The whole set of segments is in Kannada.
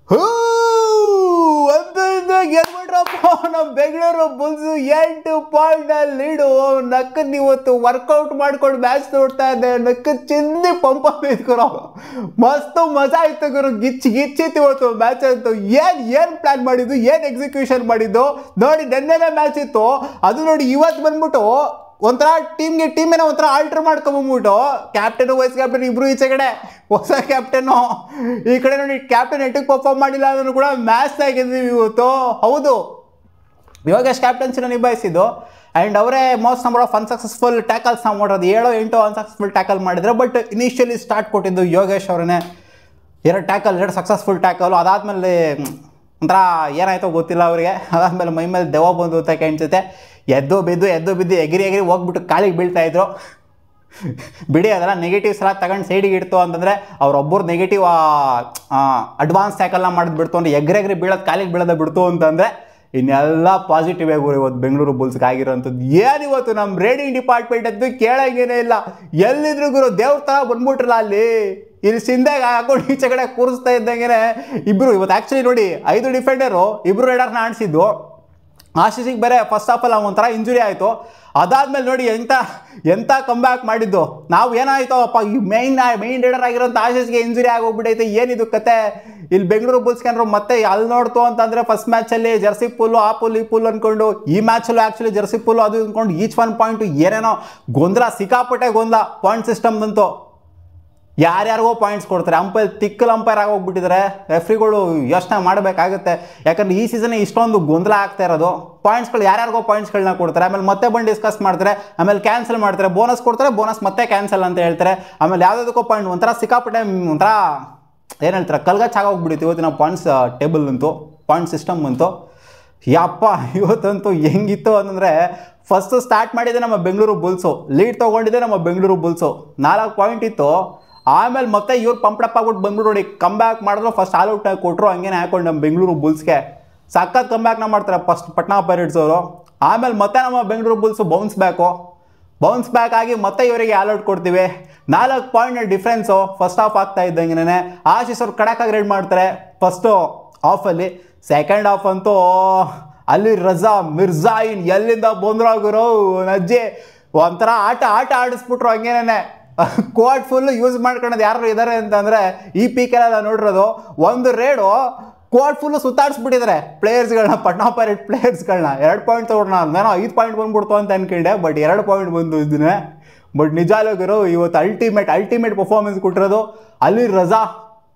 ಹೂ ಅಂತ ಗೆದ್ಬಿಟ್ರಪ್ಪ ನಮ್ಮ ಬೆಂಗಳೂರು ಬುಲ್ಸ್ 8 ಪಾಯಿಂಟ್ ಲೀಡು. ನಕ್ಕದ್ ಇವತ್ತು ವರ್ಕೌಟ್ ಮಾಡ್ಕೊಂಡು ಮ್ಯಾಚ್ ನೋಡ್ತಾ ಇದ್ದೆ, ನಕ್ಕದ್ ಚಿಂದಿ ಪಂಪ ಇದ್ಕರೋ, ಮಸ್ತು ಮಜಾ ಇತ್ತು ಗುರು, ಗಿಚ್ಚಿತ್ತು ಇವತ್ತು ಮ್ಯಾಚ್ ಅಂತೂ. ಏನು ಪ್ಲಾನ್ ಮಾಡಿದ್ದು, ಏನು ಎಕ್ಸಿಕ್ಯೂಷನ್ ಮಾಡಿದ್ದು ನೋಡಿ. ನೆನ್ನೆನೇ ಮ್ಯಾಚ್ ಇತ್ತು, ಅದು ನೋಡಿ ಇವತ್ತು ಬಂದ್ಬಿಟ್ಟು ಒಂಥರ ಟೀಮೇನೋ ಒಂಥರ ಆಲ್ಟರ್ ಮಾಡ್ಕೊಂಬಂದ್ಬಿಟ್ಟು ಕ್ಯಾಪ್ಟನ್ ವೈಸ್ ಕ್ಯಾಪ್ಟನ್ ಇಬ್ರು ಈಚೆ ಕಡೆ, ಹೊಸ ಕ್ಯಾಪ್ಟನ್ನು ಈ ಕಡೆ ನೋಡಿ. ಕ್ಯಾಪ್ಟನ್ ಎಟ್ಟಿಗೆ ಪರ್ಫಾರ್ಮ್ ಮಾಡಿಲ್ಲ ಅಂದ್ರೂ ಕೂಡ ಮ್ಯಾಚ್ನ ಗೆದ್ದಿದ್ದೀವಿ ಇವತ್ತು. ಹೌದು, ಯೋಗೇಶ್ ಕ್ಯಾಪ್ಟನ್ಸಿನ ನಿಭಾಯಿಸಿದ್ದು. ಆ್ಯಂಡ್ ಅವರೇ ಮೋಸ್ಟ್ ನಂಬರ್ ಆಫ್ ಅನ್ಸಕ್ಸಸ್ಫುಲ್ ಟ್ಯಾಕಲ್ಸ್ ನಾವು ಮಾಡೋದು, 7-8 ಅನ್ಸಕ್ಸಸ್ಫುಲ್ ಟ್ಯಾಕಲ್ ಮಾಡಿದ್ರು. ಬಟ್ ಇನಿಷಿಯಲಿ ಸ್ಟಾರ್ಟ್ ಕೊಟ್ಟಿದ್ದು ಯೋಗೇಶ್ ಅವರೇ. 2 ಸಕ್ಸಸ್ಫುಲ್ ಟ್ಯಾಕಲು. ಅದಾದಮೇಲೆ ಒಂಥರ ಏನಾಯ್ತೋ ಗೊತ್ತಿಲ್ಲ ಅವರಿಗೆ. ಅದಾದಮೇಲೆ ಮೈ ಮೇಲೆ ದೆವ್ವ ಬಂದು ಅಂತ ಕಾಣಿಸುತ್ತೆ. ಎದ್ದು ಬಿದ್ದು ಎಗಿರಿ ಹೋಗ್ಬಿಟ್ಟು ಕಾಲಿಗೆ ಬೀಳ್ತಾಯಿದ್ರು. ಬಿಡಿ, ಅದೆಲ್ಲ ನೆಗೆಟಿವ್ಸ್ ಎಲ್ಲ ತಗೊಂಡು ಸೈಡಿಗೆ ಇಡ್ತು ಅಂತಂದರೆ ಅವರೊಬ್ಬರು ನೆಗೆಟಿವ್ ಅಡ್ವಾನ್ಸ್ ಟ್ಯಾಕಲ್ನ ಮಾಡಿದ್ಬಿಡ್ತು ಅಂದರೆ ಎಗ್ರೆಗ್ರಿ ಬೀಳೋದು, ಕಾಲಿಗೆ ಬೀಳೋದು ಬಿಡ್ತು ಅಂತಂದರೆ ಇನ್ನೆಲ್ಲ ಪಾಸಿಟಿವ್ ಆಗಿ ಇವತ್ತು ಬೆಂಗಳೂರು ಬುಲ್ಸ್ಗೆ ಆಗಿರೋಂಥದ್ದು. ಏನಿವತ್ತು ನಮ್ಮ ರೇಡಿಂಗ್ ಡಿಪಾರ್ಟ್ಮೆಂಟ್ ಅಂತೂ ಕೇಳೋಂಗೇನೇ ಇಲ್ಲ. ಎಲ್ಲಿದ್ರು ಗುರು ದೇವ್ರ ಥರ ಬಂದ್ಬಿಟ್ರಲ್ಲ ಅಲ್ಲಿ. ಇಲ್ಲಿ ಸಿಂಧೆಗೆ ಹಾಕೊಂಡು ಈಚೆ ಕಡೆ ಕೂರಿಸ್ತಾ ಇದ್ದಂಗೆ ಇಬ್ಬರು ಇವತ್ತು ಆ್ಯಕ್ಚುಲಿ ನೋಡಿ 5 ಡಿಫೆಂಡರು 2 ರೈಡರ್ನ ಆಡಿಸಿದ್ದು. ಆಶೀಸಿಗೆ ಬೇರೆ ಫಸ್ಟ್ ಹಾಫಲ್ಲಿ ಒಂಥರ ಇಂಜುರಿ ಆಯಿತು. ಅದಾದಮೇಲೆ ನೋಡಿ ಎಂಥ ಕಮ್ಬ್ಯಾಕ್ ಮಾಡಿದ್ದು. ನಾವು ಏನಾಯಿತು ಅಪ್ಪ, ಈ ಮೇನ್ ರೈಡರ್ ಆಗಿರೋಂಥ ಆಶೀಸ್ಗೆ ಇಂಜುರಿ ಆಗೋಗ್ಬಿಟ್ಟೈತೆ, ಏನಿದು ಕತೆ. ಇಲ್ಲಿ ಬೆಂಗಳೂರು ಬುಲ್ಸ್ಗೆ ಏನಾರು ಮತ್ತೆ ಅಲ್ಲಿ ನೋಡ್ತು ಅಂತಂದರೆ ಫಸ್ಟ್ ಮ್ಯಾಚಲ್ಲಿ ಜರ್ಸಿ ಪುಲ್ಲು ಆ ಪುಲ್ ಈ ಪುಲ್ ಅಂದ್ಕೊಂಡು, ಈ ಮ್ಯಾಚಲ್ಲೂ ಆ್ಯಕ್ಚುಲಿ ಜರ್ಸಿ ಪುಲ್ಲು ಅದು ಅಂದ್ಕೊಂಡು ಈಚ್ 1 ಪಾಯಿಂಟು ಏನೇನೋ ಗೊಂದಲ, ಸಿಕ್ಕಾಪಟ್ಟೆ ಗೊಂದಲ ಪಾಯಿಂಟ್ ಸಿಸ್ಟಮ್ದಂತೂ. ಯಾರ್ಯಾರಿಗೋ ಪಾಯಿಂಟ್ಸ್ ಕೊಡ್ತಾರೆ, ತಿಕ್ಕಲ್ ಅಂಪೈರ್ ಆಗೋಗ್ಬಿಟ್ಟಿದ್ದಾರೆ. ರೆಫ್ರಿಗಳು ಯೋಚನೆ ಮಾಡಬೇಕಾಗುತ್ತೆ, ಯಾಕಂದರೆ ಈ ಸೀಸನ್ ಇಷ್ಟೊಂದು ಗೊಂದಲ ಆಗ್ತಾ ಇರೋದು. ಪಾಯಿಂಟ್ಸ್ಗಳು ಯಾರ್ಯಾರಿಗೋ ಪಾಯಿಂಟ್ಸ್ಗಳನ್ನ ಕೊಡ್ತಾರೆ, ಆಮೇಲೆ ಮತ್ತೆ ಬಂದು ಡಿಸ್ಕಸ್ ಮಾಡ್ತಾರೆ, ಆಮೇಲೆ ಕ್ಯಾನ್ಸಲ್ ಮಾಡ್ತಾರೆ, ಬೋನಸ್ ಕೊಡ್ತಾರೆ, ಬೋನಸ್ ಮತ್ತೆ ಕ್ಯಾನ್ಸಲ್ ಅಂತ ಹೇಳ್ತಾರೆ. ಆಮೇಲೆ ಯಾವುದಕ್ಕೋ ಪಾಯಿಂಟ್ ಒಂಥರ ಸಿಕ್ಕಾಪಟ್ಟೆ ಒಂಥರ ಏನು ಹೇಳ್ತಾರೆ, ಕಲ್ಗಚ್ಚಾಗೋಗ್ಬಿಟ್ಟಿತ್ತು ಇವತ್ತಿನ ಪಾಯಿಂಟ್ಸ್ ಟೇಬಲ್ ಅಂತೂ, ಪಾಯಿಂಟ್ ಸಿಸ್ಟಮ್ ಅಂತೂ. ಯಪ್ಪ ಇವತ್ತಂತೂ ಹೆಂಗಿತ್ತು ಅಂತಂದರೆ, ಫಸ್ಟು ಸ್ಟಾರ್ಟ್ ಮಾಡಿದೆ ನಮ್ಮ ಬೆಂಗಳೂರು ಬುಲ್ಸು, ಲೀಡ್ ತೊಗೊಂಡಿದ್ದೆ ನಮ್ಮ ಬೆಂಗಳೂರು ಬುಲ್ಸು, 4 ಪಾಯಿಂಟ್ ಇತ್ತು. ಆಮೇಲೆ ಮತ್ತೆ ಇವ್ರು ಪಂಪ್ಡಪ್ ಆಗ್ಬಿಟ್ಟು ಬಂದ್ಬಿಟ್ಟು ನೋಡಿ ಕಮ್ ಬ್ಯಾಕ್ ಮಾಡಿದ್ರು. ಫಸ್ಟ್ ಆಲ್ ಔಟ್ ಕೊಟ್ಟರು, ಹಂಗೇನೆ ಹಾಕೊಂಡು ನಮ್ಮ ಬೆಂಗಳೂರು ಬುಲ್ಸ್ಗೆ ಸಖತ್ ಕಮ್ ಬ್ಯಾಕ್ನ ಮಾಡ್ತಾರೆ ಫಸ್ಟ್ ಪಟ್ನಾ ಪೈರೇಟ್ಸ್ ಅವರು. ಆಮೇಲೆ ಮತ್ತೆ ನಮ್ಮ ಬೆಂಗಳೂರು ಬುಲ್ಸು ಬೌನ್ಸ್ ಬ್ಯಾಕ್ ಆಗಿ ಮತ್ತೆ ಇವರಿಗೆ ಆಲ್ ಔಟ್ ಕೊಡ್ತೀವಿ. 4 ಪಾಯಿಂಟ್ ಡಿಫ್ರೆನ್ಸು ಫಸ್ಟ್ ಹಾಫ್ ಆಗ್ತಾ ಇದ್ದಂಗೆ ಆಶೀಸ್ ಅವ್ರು ಕಡಕಾಗಿ ರೆಡ್ ಮಾಡ್ತಾರೆ ಫಸ್ಟು ಹಾಫಲ್ಲಿ. ಸೆಕೆಂಡ್ ಹಾಫ್ ಅಂತೂ ಅಲ್ಲಿ ರಜಾ ಮಿರ್ಜಾಯಿನ್ ಎಲ್ಲಿಂದ ಬಂದ್ರು ಗುರು ನಜ್ಜಿ, ಒಂಥರ ಆಟ ಆಡಿಸ್ಬಿಟ್ರು ಹಂಗೇನೆ. ಕೋರ್ಟ್ ಫುಲ್ಲು ಯೂಸ್ ಮಾಡ್ಕೊಳ್ಳೋದು ಯಾರು ಇದ್ದಾರೆ ಅಂತಂದರೆ ಈ ಪೀಕೆಲ್ಲ ನೋಡಿರೋದು. ಒಂದು ರೇಡು ಕೋರ್ಟ್ ಫುಲ್ಲು ಸುತ್ತಾಡಿಸ್ಬಿಟ್ಟಿದ್ದಾರೆ ಪ್ಲೇಯರ್ಸ್ಗಳನ್ನ, ಪಟ್ನಾ ಪೈರೇಟ್ ಪ್ಲೇಯರ್ಸ್ಗಳನ್ನ. 2 ಪಾಯಿಂಟ್ ತೊಗೊಂಡು ನಾನು 5 ಪಾಯಿಂಟ್ ಬಂದ್ಬಿಡ್ತು ಅಂತ ಅನ್ಕೊಂಡೆ, ಬಟ್ 2 ಪಾಯಿಂಟ್ ಬಂದು ಇದನ್ನೇ. ಬಟ್ ನಿಜಾಲೋಗಿರೋ ಇವತ್ತು ಅಲ್ಟಿಮೇಟ್ ಪರ್ಫಾರ್ಮೆನ್ಸ್ ಕೊಟ್ಟಿರೋದು ಅಲ್ಲಿ ರಜಾ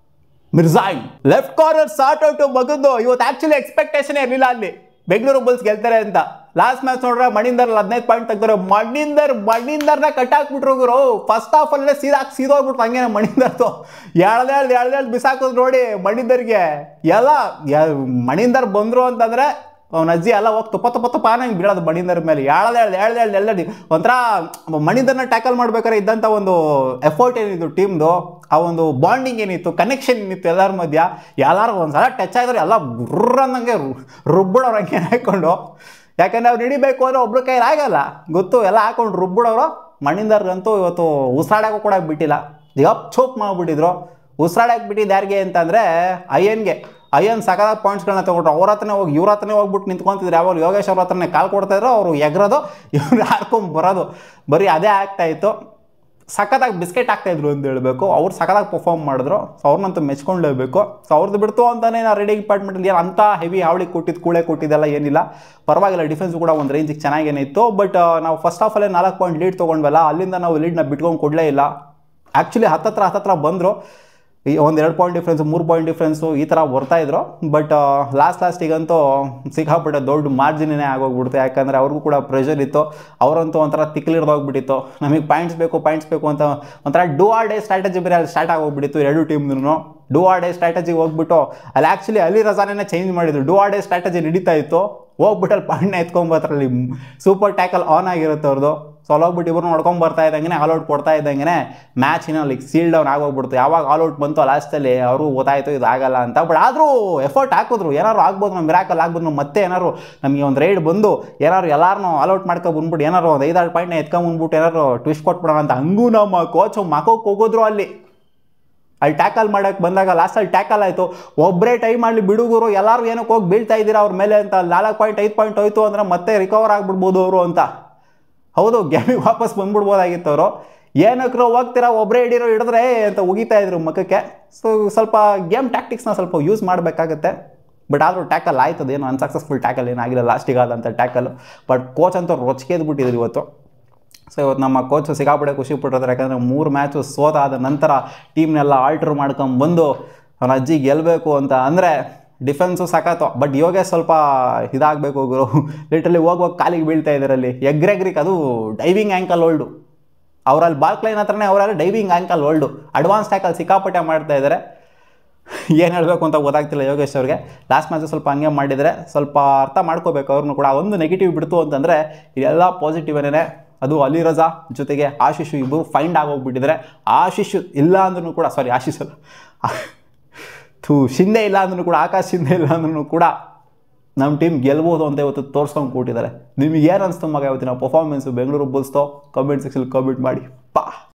ಮಿರ್ಜಾಯಿನ್. ಲೆಫ್ಟ್ ಕಾರ್ನರ್ ಸಾರ್ಟ್ ಔಟ್ ಮಗದ್ದು ಇವತ್ತು ಆ್ಯಕ್ಚುಲಿ ಎಕ್ಸ್ಪೆಕ್ಟೇಷನ್ ಇರಲಿಲ್ಲ ಅಲ್ಲಿ ಬೆಂಗಳೂರು ಬುಲ್ಸ್ ಗೆಲ್ತಾರೆ ಅಂತ. ಲಾಸ್ಟ್ ಮ್ಯಾಚ್ ನೋಡ್ರೆ ಮಣಿಂದರ್ 15 ಪಾಯಿಂಟ್ ತೆಗ್ದಾರೆ. ಮಣಿಂದರ್ನ ಕಟ್ಟಾಕ್ಬಿಟ್ರು ಗುರು. ಫಸ್ಟ್ ಹಾಫಲ್ಲೇ ಸೀದೋಗ್ಬಿಟ್ರು ಹಂಗೇನೆ ಮಣಿಂದರ್ದು. ಎಳ್ದೇಳು ಬಿಸಾಕೋದು ನೋಡಿ ಮಣಿಂದರ್ಗೆ. ಮಣಿಂದರ್ ಬಂದರು ಅಂತಂದರೆ ಅವ್ನ ಅಜ್ಜಿ ಎಲ್ಲ ಹೋಗಿ ತುಪ್ಪ ನಂಗೆ ಬೀಳೋದು ಮಣಿಂದರ್ ಮೇಲೆ. ಎಳ್ದೇಳು ಒಂಥರ ಮಣಿಂದರ್ನ ಟ್ಯಾಕಲ್ ಮಾಡ್ಬೇಕಾದ್ರೆ ಇದ್ದಂಥ ಒಂದು ಎಫರ್ಟ್ ಏನಿತ್ತು ಟೀಮ್ದು, ಆ ಒಂದು ಬಾಂಡಿಂಗ್ ಏನಿತ್ತು, ಕನೆಕ್ಷನ್ ಏನಿತ್ತು ಎಲ್ಲರ ಮಧ್ಯ. ಎಲ್ಲರೂ ಒಂದ್ಸಲ ಟಚ್ ಆಗಿದ್ರು ಎಲ್ಲ ಗುರ್ರಂದಂಗೆ ರುಬ್ಬಿಡೋರು ಹಂಗೆ ಹಾಕ್ಕೊಂಡು. ಯಾಕಂದರೆ ಅವ್ರು ಹಿಡಿಬೇಕು ಅಂದರೆ ಒಬ್ರು ಕೈಲಿ ಆಗಲ್ಲ ಗೊತ್ತು, ಎಲ್ಲ ಹಾಕೊಂಡು ರುಬ್ಬಿಡೋರು. ಮಣಿಂದರ್ಗಂತೂ ಇವತ್ತು ಉಸಿರಾಡೋಕ್ಕೂ ಕೂಡ ಬಿಟ್ಟಿಲ್ಲ, ಗಪ್ ಚೋಪ್ ಮಾಡಿಬಿಟ್ಟಿದ್ರು. ಉಸಿರಾಡಕ್ಕೆ ಬಿಟ್ಟಿದ್ದು ಯಾರಿಗೆ ಅಂತಂದರೆ ಅಯ್ಯನ್ ಸಕಲ ಪಾಯಿಂಟ್ಸ್ಗಳನ್ನ ತೊಗೊಂಡ್ರು. ಇವ್ರ ಹತ್ರನೇ ಹೋಗ್ಬಿಟ್ಟು ನಿಂತ್ಕೊತಿದ್ರು. ಯಾವಾಗ ಯೋಗೇಶ್ ಅವ್ರ ಹತ್ರನೇ ಕಾಲು ಕೊಡ್ತಾಯಿದ್ರು, ಅವರು ಎಗ್ರೋದು ಇವ್ರು ಹಾರ್ಕೊಂಬರೋದು, ಬರೀ ಅದೇ ಆಗ್ತಾಯಿತ್ತು. ಸಖತ್ತಾಗಿ ಬಿಸ್ಕೆಟ್ ಆಗ್ತಾಯಿದ್ರು ಅಂತ ಹೇಳಬೇಕು. ಅವ್ರು ಸಖತ್ತಾಗಿ ಪರ್ಫಾರ್ಮ್ ಮಾಡಿದ್ರು. ಸೊ ಅವ್ರನ್ನಂತೂ ಮೆಚ್ಕೊಂಡೇಬೇಕು. ಸೊ ಅವ್ರದ್ದು ಬಿಡ್ತು ಅಂತಲೇ ನಾವು ರೆಡಿ ಡಿಪಾರ್ಟ್ಮೆಂಟಲ್ಲಿ ಏನು ಅಂಥ ಹೆವಿ ಹಾವಳಿ ಕೊಟ್ಟಿದ್ದೆಲ್ಲ ಏನಿಲ್ಲ, ಪರವಾಗಿಲ್ಲ. ಡಿಫೆನ್ಸು ಕೂಡ ಒಂದು ರೇಂಜಿಗೆ ಚೆನ್ನಾಗೇನೆ ಇತ್ತು. ಬಟ್ ನಾವು ಫಸ್ಟ್ ಹಾಫಲ್ಲೇ 4 ಪಾಯಿಂಟ್ ಲೀಡ್ ತೊಗೊಂಡ್ವಲ್ಲ, ಅಲ್ಲಿಂದ ನಾವು ಲೀಡ್ನ ಬಿಟ್ಕೊಂಡು ಕೊಡಲೇ ಇಲ್ಲ. ಆ್ಯಕ್ಚುಲಿ ಹತ್ತತ್ರ ಬಂದರು. ಒಂದು 2 ಪಾಯಿಂಟ್ ಡಿಫ್ರೆನ್ಸು, 3 ಪಾಯಿಂಟ್ ಡಿಫ್ರೆನ್ಸು ಈ ಥರ ಬರ್ತಾಯಿದ್ರು. ಬಟ್ ಲಾಸ್ಟಿಗಂತೂ ಸಿಕ್ಕಾಪಟ್ಟೆ ದೊಡ್ಡ ಮಾರ್ಜಿನೇ ಆಗೋಗ್ಬಿಡ್ತು. ಯಾಕಂದರೆ ಅವ್ರಿಗೂ ಕೂಡ ಪ್ರೆಷರ್ ಇತ್ತು. ಅವರಂತೂ ಒಂಥರ ತಿಕ್ಲಿಡ್ದೋಗ್ಬಿಟ್ಟಿತ್ತು. ನಮಗೆ ಪಾಯಿಂಟ್ಸ್ ಬೇಕು ಅಂತ ಒಂಥರ ಡೂ ಆರ್ ಡೇ ಸ್ಟ್ರಾಟಜಿ ಬೇರೆ ಅಲ್ಲಿ ಸ್ಟಾರ್ಟ್ ಆಗೋಗ್ಬಿಟ್ಟಿತ್ತು 2 ಟೀಮ್ನೂ. ಡೂ ಆರ್ ಡೇ ಸ್ಟ್ರಾಟಜಿಗೆ ಹೋಗ್ಬಿಟ್ಟು ಅಲ್ಲಿ ಆ್ಯಕ್ಚುಲಿ ಅಲ್ಲಿ ರಜಾನೇ ಚೇಂಜ್ ಮಾಡಿದ್ರು. ಡೂ ಆರ್ ಡೇ ಸ್ಟ್ರಾಟಜಿ ನಡೀತಾ ಇತ್ತು, ಹೋಗ್ಬಿಟ್ಟು ಅಲ್ಲಿ ಪಾಯಿಂಟ್ನ ಎತ್ಕೊಂಬತ್ತರಲ್ಲಿ ಸೂಪರ್ ಟ್ಯಾಕಲ್ ಆನ್ ಆಗಿರುತ್ತೆ ಅವ್ರದ್ದು. ಸೊ ಹೋಗ್ಬಿಟ್ಟು ಇಬ್ಬರು ನೋಡ್ಕೊಂಡು ಬರ್ತಾ ಇದ್ದಂಗೆ ಆಲ್ಔಟ್ ಕೊಡ್ತಾ ಇದ್ದಂಗೆ ಮ್ಯಾಚ್ ಅಲ್ಲಿ ಸೀಲ್ ಡೌನ್ ಆಗೋಗ್ಬಿಡ್ತು. ಯಾವಾಗ ಆಲ್ಔಟ್ ಬಂತು ಲಾಸ್ಟಲ್ಲಿ ಅವರು ಗೊತ್ತಾಯಿತು ಇದಾಗಲ್ಲ ಅಂತ. ಬಟ್ ಆದರೂ ಎಫರ್ಟ್ ಹಾಕಿದ್ರು, ಏನಾದ್ರು ಆಗ್ಬೋದು, ನಮ್ಮ ಮಿರಾಕಲ್ ಆಗ್ಬೋದು. ಮತ್ತೆ ಏನಾದ್ರು ನಮಗೆ ಒಂದು ರೈಡ್ ಬಂದು ಏನಾದ್ರು ಎಲ್ಲಾರನ್ನೂ ಆಲ್ಔಟ್ ಮಾಡ್ಕೊಂಡ್ಬಂದ್ಬಿಟ್ಟು ಏನಾರು ಒಂದು 5-6 ಪಾಯಿಂಟ್ನ ಎತ್ಕೊಂಡ್ಬಂದ್ಬಿಟ್ಟು ಏನಾದ್ರು ಟ್ವಿಸ್ಟ್ ಕೊಟ್ಬಿಡೋಣ ಅಂತ ಹಂಗೂ ನಮ್ಮ ಕೋಚು ಮಕೋಕ್ಕೆ ಹೋಗೋದ್ರು ಅಲ್ಲಿ. ಅಲ್ಲಿ ಟ್ಯಾಕಲ್ ಮಾಡೋಕ್ಕೆ ಬಂದಾಗ ಲಾಸ್ಟಲ್ಲಿ ಟ್ಯಾಕಲ್ ಆಯಿತು, ಒಬ್ಬರೇ ಟೈ ಮಾಡಲಿ ಬಿಡುಗರು ಎಲ್ಲರೂ ಏನಕ್ಕೆ ಹೋಗಿ ಬೀಳ್ತಾ ಇದ್ದೀರಾ ಅವ್ರ ಮೇಲೆ ಅಂತ. 4 ಪಾಯಿಂಟ್ 5 ಪಾಯಿಂಟ್ ಹೋಯ್ತು ಅಂದರೆ ಮತ್ತೆ ರಿಕವರ್ ಆಗಿಬಿಡ್ಬೋದು ಅವರು ಅಂತ. ಹೌದು, ಗೇಮಿಗೆ ವಾಪಸ್ ಬಂದ್ಬಿಡ್ಬೋದಾಗಿತ್ತು ಅವರು. ಏನಕ್ರು ಹೋಗ್ತೀರಾ, ಒಬ್ಬರೇ ಹಿಡಿದ್ರೆ ಅಂತ ಉಗಿತಾ ಇದ್ರು ಮುಖಕ್ಕೆ. ಸೊ ಸ್ವಲ್ಪ ಗೇಮ್ ಟ್ಯಾಕ್ಟಿಕ್ಸ್ನ ಸ್ವಲ್ಪ ಯೂಸ್ ಮಾಡಬೇಕಾಗತ್ತೆ. ಬಟ್ ಆದರೂ ಟ್ಯಾಕಲ್ ಆಯ್ತದ, ಏನು ಅನ್ಸಕ್ಸಸ್ಫುಲ್ ಟ್ಯಾಕಲ್ ಏನಾಗಿಲ್ಲ ಲಾಸ್ಟಿಗೆ ಆದಂಥ ಟ್ಯಾಕಲ್. ಬಟ್ ಕೋಚ್ ಅಂತೂ ರೊಚ್ಕೆದ್ಬಿಟ್ಟಿದ್ರು ಇವತ್ತು. ಸೊ ಇವತ್ತು ನಮ್ಮ ಕೋಚ್ ಸಿಕ್ಕಾಪಟ್ಟೆ ಖುಷಿ ಪಟ್ಟಿರ್ತಾರೆ, ಯಾಕಂದರೆ 3 ಮ್ಯಾಚು ಸೋತಾದ ನಂತರ ಟೀಮ್ನೆಲ್ಲ ಆಲ್ಟ್ರ್ ಮಾಡ್ಕೊಂಬಂದು ಅವನ ಅಜ್ಜಿ ಗೆಲ್ಲಬೇಕು ಅಂತ. ಅಂದರೆ ಡಿಫೆನ್ಸು ಸಾಕಾತು, ಬಟ್ ಯೋಗೇಶ್ ಸ್ವಲ್ಪ ಇದಾಗಬೇಕು ಗುರು. ಲಿಟ್ರಲಿ ಹೋಗುವಾಗ ಕಾಲಿಗೆ ಬೀಳ್ತಾ ಇದ್ದಾರಲ್ಲಿ ಎಗ್ರೆಗ್ರಿಕ್, ಅದು ಡೈವಿಂಗ್ ಆ್ಯಂಕಲ್ ಹೋಲ್ಡು. ಅವರಲ್ಲಿ ಬಾಲ್ ಕ್ಲೈನ್ ಹತ್ರನೇ ಅವರಲ್ಲಿ diving ankle hold, advance tackle ಸಿಕ್ಕಾಪಟ್ಟೆ ಮಾಡ್ತಾ ಇದ್ದಾರೆ. ಏನು ಹೇಳಬೇಕು ಅಂತ ಗೊತ್ತಾಗ್ತಿಲ್ಲ ಯೋಗೇಶ್ ಅವ್ರಿಗೆ. ಲಾಸ್ಟ್ ಮ್ಯಾಚು ಸ್ವಲ್ಪ ಹಂಗೆ ಮಾಡಿದರೆ ಸ್ವಲ್ಪ ಅರ್ಥ ಮಾಡ್ಕೋಬೇಕು ಅವ್ರನ್ನೂ ಕೂಡ. ಒಂದು ನೆಗೆಟಿವ್ ಬಿಡ್ತು ಅಂತಂದರೆ ಇದೆಲ್ಲ ಪಾಸಿಟಿವ್ ಏನೇ. ಅದು ಅಲಿ ರಜಾ ಜೊತೆಗೆ ಆಶೀಶ್ ಇಬ್ಬರು ಫೈಂಡ್ ಆಗೋಗ್ಬಿಟ್ಟಿದ್ದಾರೆ. ಆಶೀಶ್ ಇಲ್ಲ ಅಂದ್ರೂ ಕೂಡ, ಸಾರಿ ಆಶೀಶ್ ಅಲ್ಲ, ಶಿಂದೆ ಇಲ್ಲ ಅಂದ್ರೂ ಕೂಡ, ಆಕಾಶ್ ಶಿಂದೆ ಇಲ್ಲ ಅಂದ್ರೂ ಕೂಡ ನಮ್ಮ ಟೀಮ್ ಗೆಲ್ಬೋದು ಅಂತ ಇವತ್ತು ತೋರಿಸ್ಕೊಂಡು ಕೊಟ್ಟಿದ್ದಾರೆ. ನಿಮಗೆ ಏನು ಅನಿಸ್ತು ಮಗ ಇವತ್ತಿನ ಪರ್ಫಾರ್ಮೆನ್ಸು ಬೆಂಗಳೂರು ಬುಲ್ಸ್తో? ಕಮೆಂಟ್ ಸೆಕ್ಷನ್ ಕಮೆಂಟ್ ಮಾಡಿ.